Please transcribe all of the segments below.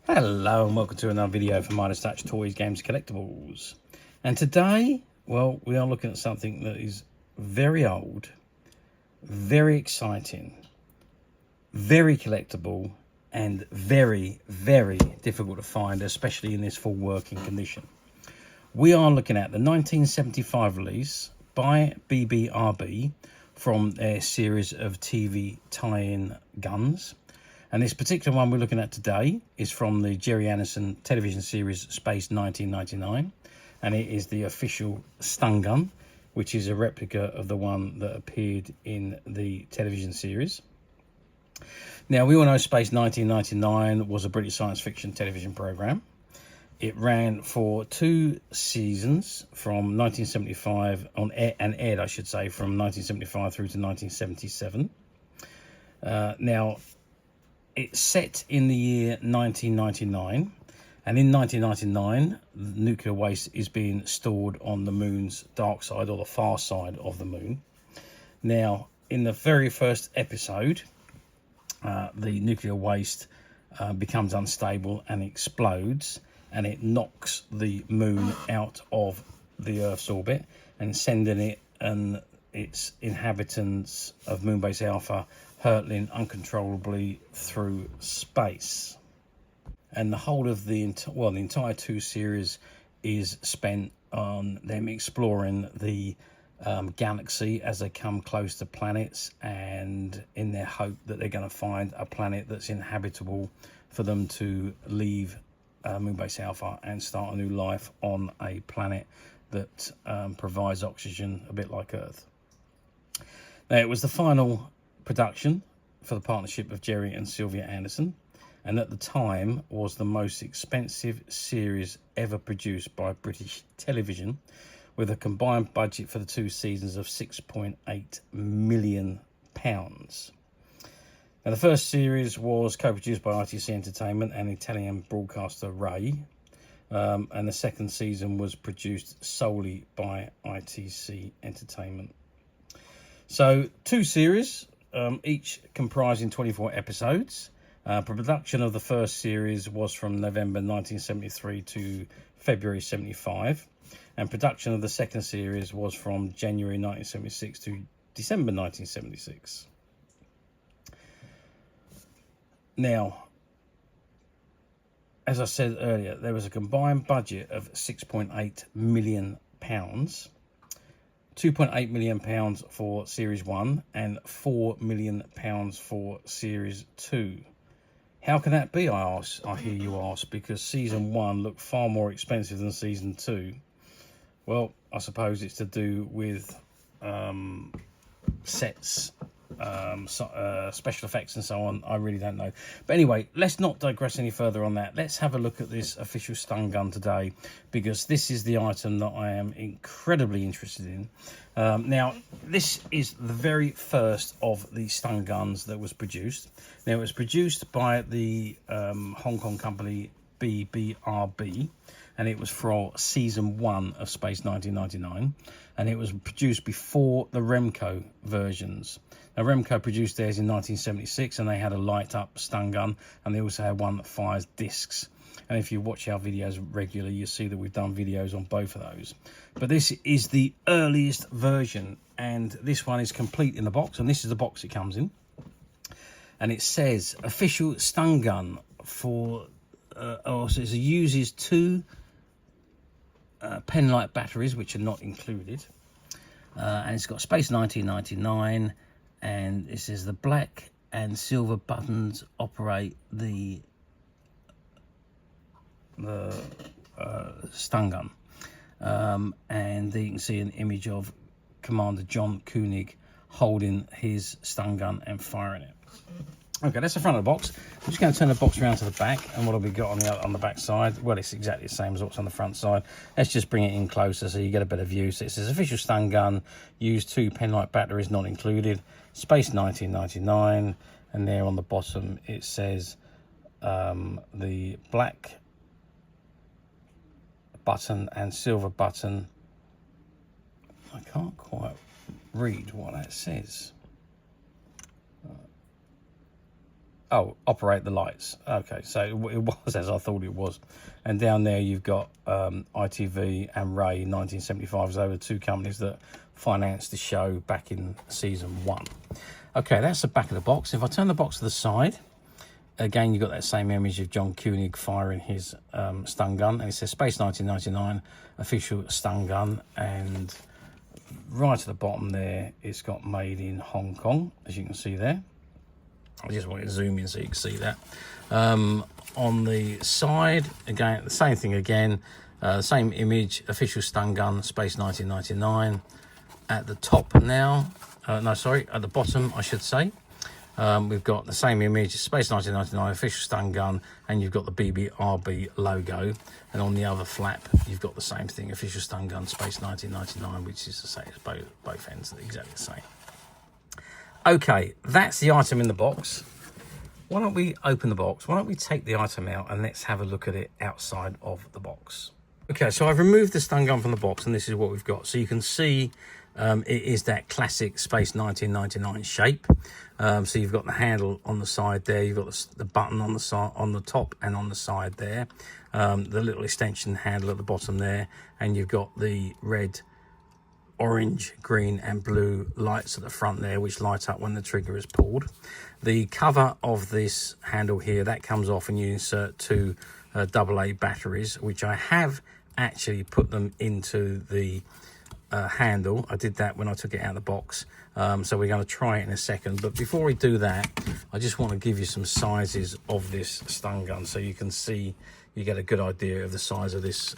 Hello and welcome to another video for Midas Touch Toys, Games, Collectibles. And today, well, we are looking at something that is very old, very exciting, very collectible, and very, very difficult to find, especially in this full working condition. We are looking at the 1975 release by BBRB from their series of TV tie-in guns. And this particular one we're looking at today is from the Gerry Andersons television series Space 1999. And it is the official stun gun, which is a replica of the one that appeared in the television series. Now, we all know Space 1999 was a British science fiction television programme. It ran for 2 seasons from 1975, on air, and aired, I should say, from 1975 through to 1977. Now, it's set in the year 1999, and in 1999 nuclear waste is being stored on the moon's dark side, or the far side of the moon. Now, in the very first episode, the nuclear waste becomes unstable and explodes, and it knocks the moon out of the Earth's orbit and sending it and its inhabitants of Moonbase Alpha hurtling uncontrollably through space. And the whole of the entire 2 series is spent on them exploring the galaxy as they come close to planets, and in their hope that they're going to find a planet that's inhabitable for them to leave Moonbase Alpha and start a new life on a planet that provides oxygen, a bit like Earth. Now, it was the final production for the partnership of Gerry and Sylvia Anderson, and at the time was the most expensive series ever produced by British television, with a combined budget for the 2 seasons of £6.8 million. Now, the first series was co-produced by ITC Entertainment and Italian broadcaster Rai, and the second season was produced solely by ITC Entertainment. So 2 series, each comprising 24 episodes. Production of the first series was from November 1973 to February 75, and production of the second series was from January 1976 to December 1976. Now, as I said earlier, there was a combined budget of £6.8 million. £2.8 million for Series 1 and £4 million for Series 2. How can that be, I hear you ask, because Season 1 looked far more expensive than Season 2. Well, I suppose it's to do with sets, special effects and so on. I really don't know. But anyway, let's not digress any further on that. Let's have a look at this official stun gun today, because this is the item that I am incredibly interested in. Now, this is the very first of the stun guns that was produced. Now, it was produced by the Hong Kong company BBRB, and it was for Season 1 of Space 1999, and it was produced before the Remco versions. Now, Remco produced theirs in 1976, and they had a light-up stun gun, and they also had one that fires discs. And if you watch our videos regularly, you see that we've done videos on both of those. But this is the earliest version, and this one is complete in the box, and this is the box it comes in. And it says, official stun gun for, so it uses 2 pen-light batteries, which are not included. And it's got Space 1999, and it says the black and silver buttons operate the stun gun. And you can see an image of Commander John Koenig holding his stun gun and firing it. Okay, that's the front of the box. I'm just going to turn the box around to the back, and what have we got on the back side? Well, it's exactly the same as what's on the front side. Let's just bring it in closer so you get a better view. So it says official stun gun, use 2 pen-light batteries not included, Space 1999, and there on the bottom it says the black button and silver button. I can't quite read what that says. Oh, operate the lights. Okay, so it was as I thought it was. And down there you've got ITV and Ray 1975. They were two companies that financed the show back in season 1. Okay, that's the back of the box. If I turn the box to the side, again you've got that same image of John Koenig firing his stun gun, and it says Space 1999 official stun gun, and right at the bottom there it's got made in Hong Kong, as you can see there. I just want to zoom in so you can see that. On the side, again, the same thing again. Same image, official stun gun, Space 1999. At the top now, no, sorry, at the bottom, I should say. We've got the same image, Space 1999, official stun gun, and you've got the BBRB logo. And on the other flap, you've got the same thing, official stun gun, Space 1999, which is the same as both ends, exactly the same. Okay, that's the item in the box. Why don't we open the box? Why don't we take the item out and let's have a look at it outside of the box. Okay, so I've removed the stun gun from the box, and this is what we've got. So you can see it is that classic Space 1999 shape. So you've got the handle on the side there. You've got the button on the side, on the top and on the side there. The little extension handle at the bottom there, and you've got the red, orange, green and blue lights at the front there, which light up when the trigger is pulled. The cover of this handle here, that comes off, and you insert two AA batteries, which I have actually put them into the handle. I did that when I took it out of the box, so we're going to try it in a second. But before we do that, I just want to give you some sizes of this stun gun so you can see, you get a good idea of the size of this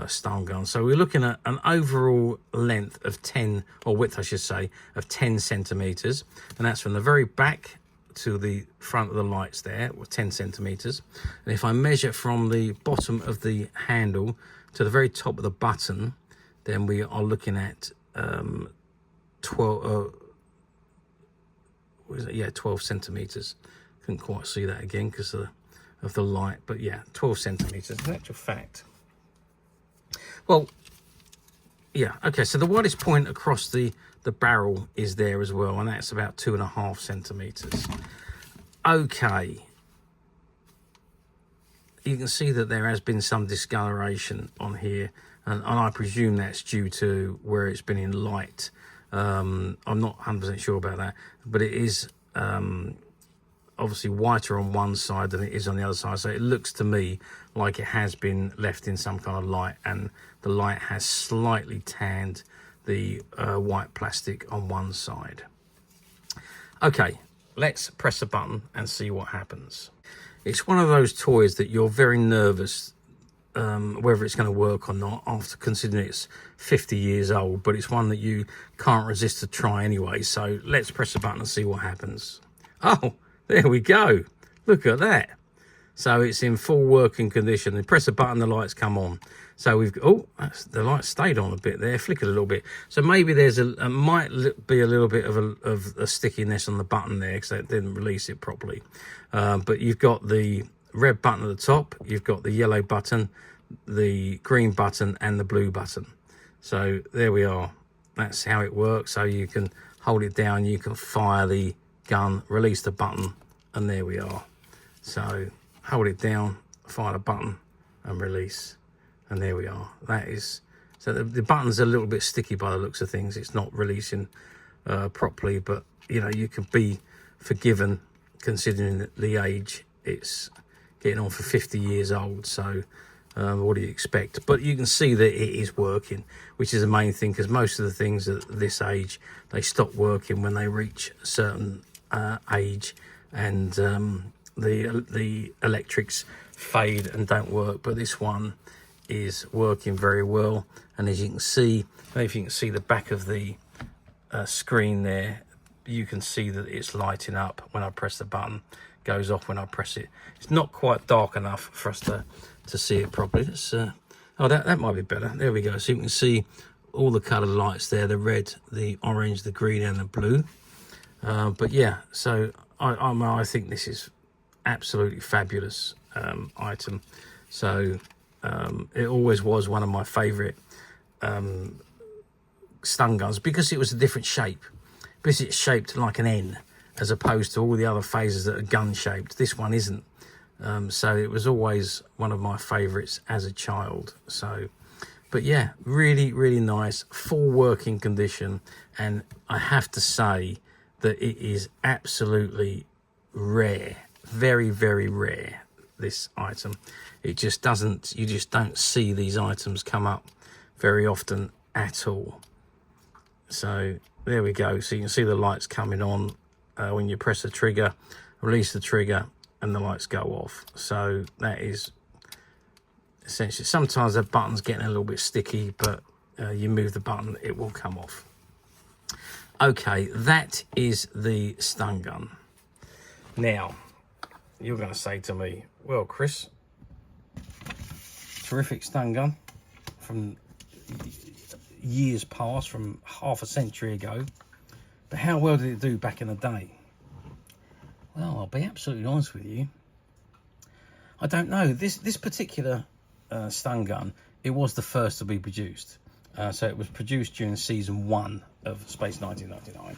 stun gun. So we're looking at an overall length of 10, or width I should say, of 10 centimeters, and that's from the very back to the front of the lights there, or 10 centimeters. And if I measure from the bottom of the handle to the very top of the button, then we are looking at 12 centimeters. Couldn't quite see that again because of the light, but yeah, 12 centimeters in actual fact. Well, yeah, okay, so the widest point across the barrel is there as well, and that's about 2.5 centimeters. Okay, you can see that there has been some discoloration on here, and I presume that's due to where it's been in light. I'm not 100% sure about that, but it is obviously whiter on one side than it is on the other side, so it looks to me like it has been left in some kind of light, and the light has slightly tanned the white plastic on one side. Okay, let's press the button and see what happens. It's one of those toys that you're very nervous whether it's going to work or not, after considering it's 50 years old, but it's one that you can't resist to try anyway. So let's press the button and see what happens. Oh, there we go. Look at that. So it's in full working condition. You press the button, the lights come on. So we've, oh, the light stayed on a bit there, flickered a little bit. So maybe there's might be a little bit of a stickiness on the button there because it didn't release it properly. But you've got the red button at the top, you've got the yellow button, the green button and the blue button. So there we are. That's how it works. So you can hold it down, you can fire the gun, release the button, and there we are. So hold it down, fire the button and release, and there we are. That is, so the button's a little bit sticky by the looks of things. It's not releasing properly, but you know, you can be forgiven considering the age. It's getting on for 50 years old, so what do you expect? But you can see that it is working, which is the main thing, because most of the things at this age, they stop working when they reach a certain age, and the electrics fade and don't work. But this one is working very well, and as you can see, if you can see the back of the screen there, you can see that it's lighting up when I press the button, goes off when I press it. It's not quite dark enough for us to see it properly. It's, oh, that might be better. There we go. So you can see all the coloured lights there, the red, the orange, the green and the blue. But yeah, so I think this is absolutely fabulous item. So it always was one of my favourite stun guns because it was a different shape, because it's shaped like an N, as opposed to all the other phases that are gun-shaped. This one isn't. So it was always one of my favourites as a child. So, but yeah, really, really nice, full working condition. And I have to say that it is absolutely rare, very, very rare, this item. It just doesn't, you just don't see these items come up very often at all. So there we go. So you can see the lights coming on when you press the trigger, release the trigger, and the lights go off. So that is essentially, sometimes the button's getting a little bit sticky, but you move the button, it will come off. Okay, that is the stun gun. Now, you're going to say to me, well, Chris, terrific stun gun from years past, from half a century ago, but how well did it do back in the day? Well, I'll be absolutely honest with you, I don't know. This particular stun gun, it was the first to be produced. So it was produced during season 1 of Space 1999.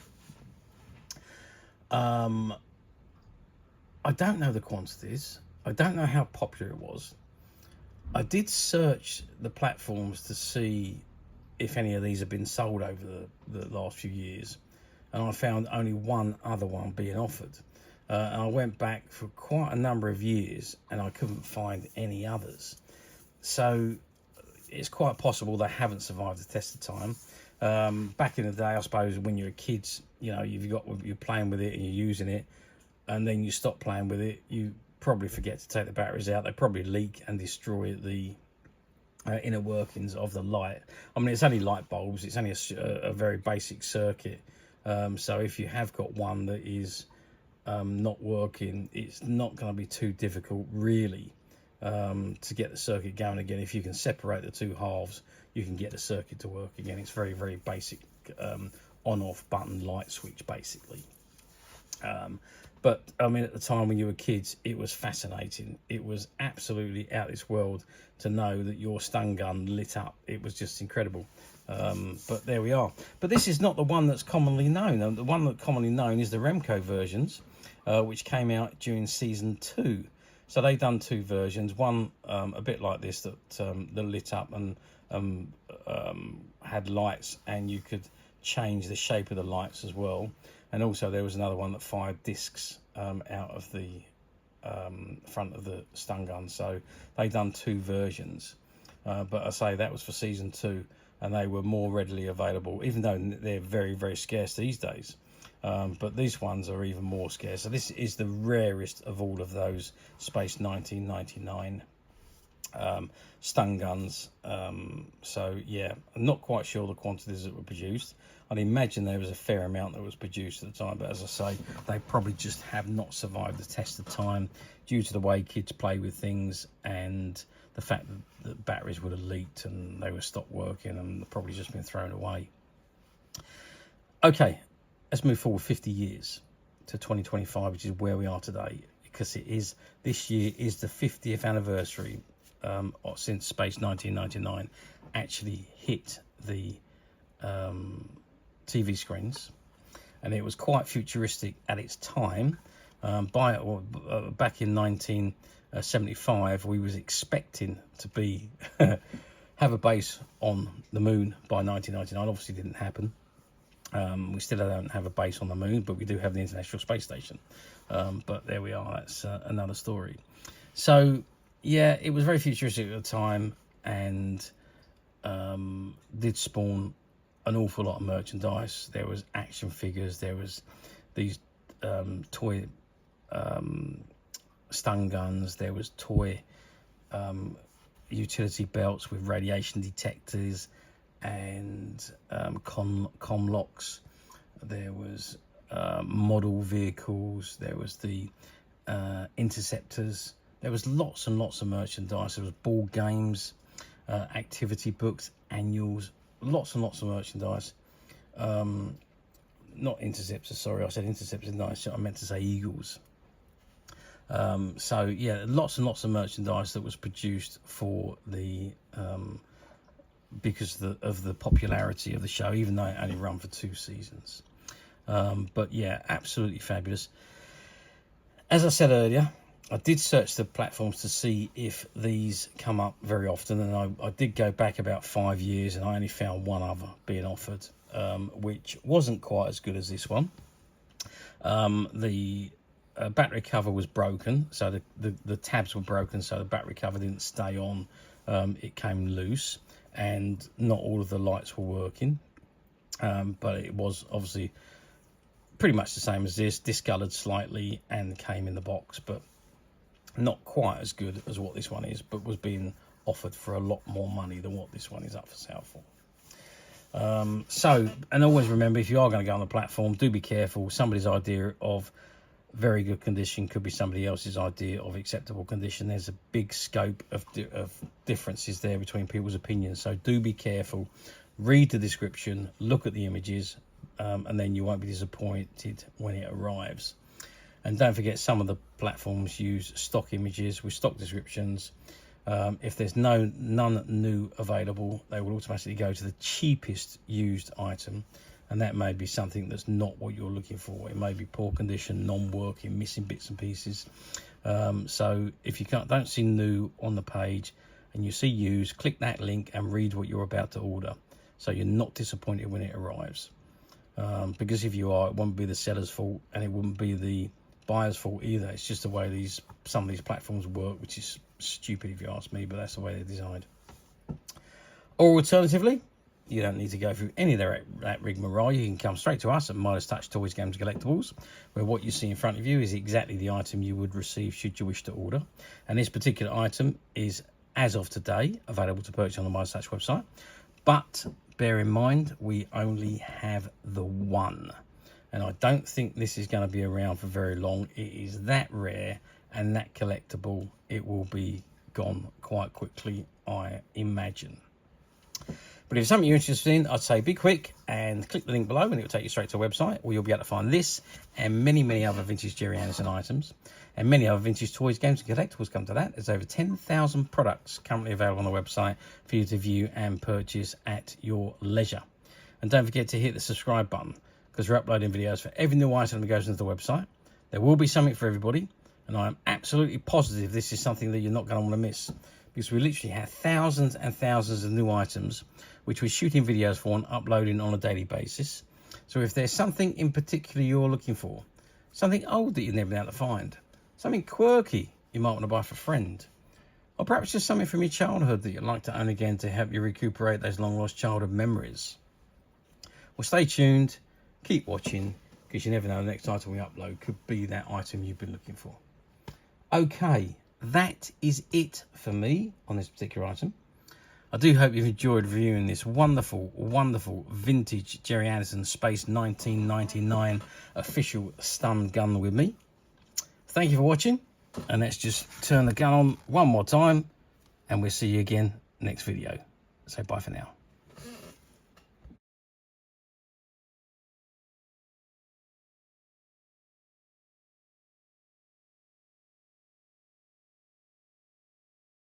I don't know the quantities. I don't know how popular it was. I did search the platforms to see if any of these have been sold over the last few years, and I found only one other one being offered. And I went back for quite a number of years and I couldn't find any others. So it's quite possible they haven't survived the test of time. Back in the day, I suppose, when you're kids, you know, you're playing with it and you're using it, and then you stop playing with it, you probably forget to take the batteries out. They probably leak and destroy the inner workings of the light. I mean, it's only light bulbs. It's only a very basic circuit. So if you have got one that is not working, it's not going to be too difficult really to get the circuit going again. If you can separate the two halves, you can get the circuit to work again. It's very, very basic on-off button light switch basically. But I mean, at the time when you were kids, it was fascinating. It was absolutely out of this world to know that your stun gun lit up. It was just incredible. But there we are. But this is not the one that's commonly known. The one that's commonly known is the Remco versions, which came out during season 2. So they've done 2 versions. One a bit like this that lit up and had lights, and you could change the shape of the lights as well. And also there was another one that fired discs out of the front of the stun gun. So they've done 2 versions. But I say that was for season 2, and they were more readily available, even though they're very, very scarce these days. But these ones are even more scarce. So this is the rarest of all of those Space 1999 stun guns. So yeah, I'm not quite sure the quantities that were produced. I'd imagine there was a fair amount that was produced at the time, but as I say, they probably just have not survived the test of time due to the way kids play with things and the fact that batteries would have leaked and they were stopped working and probably just been thrown away. Okay, let's move forward 50 years to 2025, which is where we are today, because this year is the 50th anniversary since Space 1999 actually hit the TV screens, and it was quite futuristic at its time. Back in 1975, we was expecting to be have a base on the moon by 1999. Obviously, didn't happen. We still don't have a base on the moon, but we do have the International Space Station. But there we are. That's another story. So yeah, it was very futuristic at the time, and did spawn an awful lot of merchandise. There was action figures, there was these toy stun guns, there was toy utility belts with radiation detectors and comm locks. There was model vehicles, there was the interceptors. There was lots and lots of merchandise. There was board games, activity books, annuals, lots and lots of merchandise. Not interceptors, sorry, I said interceptors, nice. I meant to say eagles. So yeah, lots and lots of merchandise that was produced for the because of the popularity of the show, even though it only ran for 2 seasons. But yeah, absolutely fabulous. As I said earlier, I did search the platforms to see if these come up very often, and I did go back about 5 years, and I only found one other being offered, which wasn't quite as good as this one. The battery cover was broken, so the tabs were broken, so the battery cover didn't stay on. It came loose, and not all of the lights were working, but it was obviously pretty much the same as this, discoloured slightly, and came in the box, but not quite as good as what this one is, but was being offered for a lot more money than what this one is up for sale for. So, and always remember, if you are going to go on the platform, do be careful. Somebody's idea of very good condition could be somebody else's idea of acceptable condition. There's a big scope of differences there between people's opinions, so do be careful. Read the description, look at the images, and then you won't be disappointed when it arrives. And don't forget, some of the platforms use stock images with stock descriptions. If there's none new available, they will automatically go to the cheapest used item, and that may be something that's not what you're looking for. It may be poor condition, non-working, missing bits and pieces. So if you don't see new on the page and you see used, click that link and read what you're about to order, so you're not disappointed when it arrives. Because if you are, it won't be the seller's fault, and it wouldn't be the buyer's fault either. It's just the way some of these platforms work, which is stupid if you ask me, but that's the way they're designed. Or alternatively, you don't need to go through any of that rigmarole. You can come straight to us at Midas Touch Toys, Games and Collectibles, where what you see in front of you is exactly the item you would receive should you wish to order. And this particular item is, as of today, available to purchase on the Midas Touch website. But bear in mind, we only have the one. And I don't think this is going to be around for very long. It is that rare and that collectible, it will be gone quite quickly, I imagine. But if it's something you're interested in, I'd say be quick and click the link below, and it will take you straight to a website where you'll be able to find this and many, many other vintage Gerry Anderson items, and many other vintage toys, games and collectibles. Come to that. There's over 10,000 products currently available on the website for you to view and purchase at your leisure. And don't forget to hit the subscribe button, because we're uploading videos for every new item that goes into the website. There will be something for everybody, and I'm absolutely positive this is something that you're not going to want to miss, because we literally have thousands and thousands of new items which we're shooting videos for and uploading on a daily basis. So if there's something in particular you're looking for, something old that you've never been able to find, something quirky you might want to buy for a friend, or perhaps just something from your childhood that you'd like to own again to help you recuperate those long lost childhood memories, well, stay tuned, keep watching, because you never know, the next item we upload could be that item you've been looking for. Okay, that is it for me on this particular item. I do hope you've enjoyed reviewing this wonderful, wonderful vintage Gerry Andersons Space 1999 official stun gun with me. Thank you for watching, and let's just turn the gun on one more time, and we'll see you again next video. So bye for now.